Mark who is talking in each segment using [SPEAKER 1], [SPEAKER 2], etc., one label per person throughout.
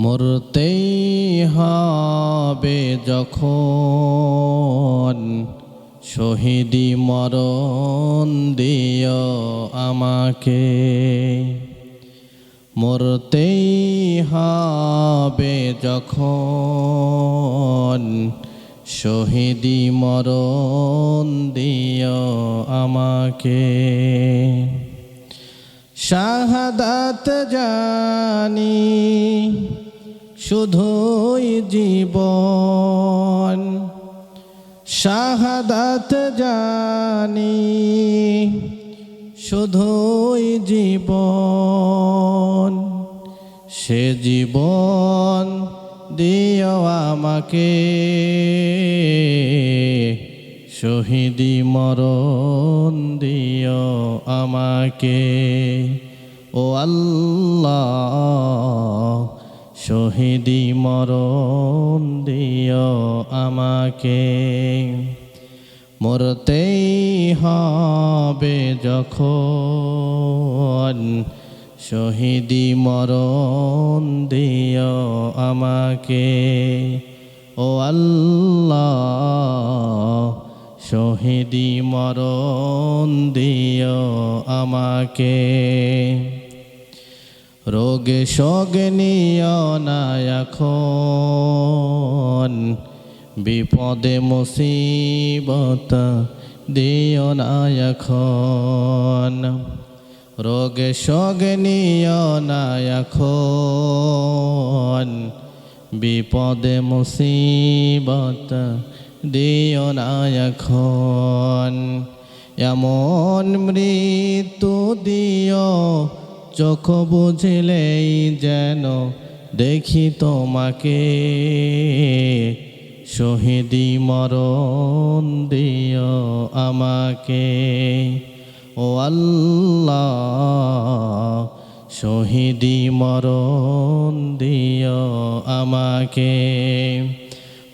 [SPEAKER 1] মরতেই হবে যখন, শহীদি মরণ দিও আমাকে। মরতেই হবে যখন, শহীদি মরণ দিও আমাকে। শাহাদাত জানি শুধুই জীবন, শাহাদাত জানি শুধুই জীবন। সে জীবন দিও আমাকে, শহীদি মরণ দিও আমাকে। ও আল্লাহ, শহীদি মরণ দিও আমাকে। মরতেই হবে যখন, শহীদি মরণ দিও আমাকে। ও আল্লাহ, শহীদি মরণ দিও আমাকে। রোগে শোগে নিও না এখন, বিপদে মুসিবত দিও না এখন। রোগে শোগে নিও না এখন, বিপদে মুসিবত দিও না এখন। এমন মৃত্যু দিও চোখ বুঝলেই যেন দেখি তোমাকে, শহীদি মরণ দিও আমাকে। ও আল্লাহ, শহীদি মরণ দিও আমাকে।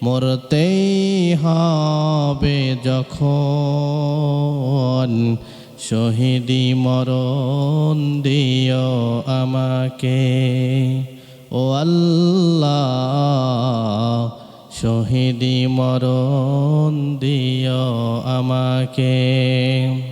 [SPEAKER 1] মরতেই হবে যখন, শহীদি মরণ দিও আমাকে। ও আল্লাহ, শহীদি মরণ দিও আমাকে।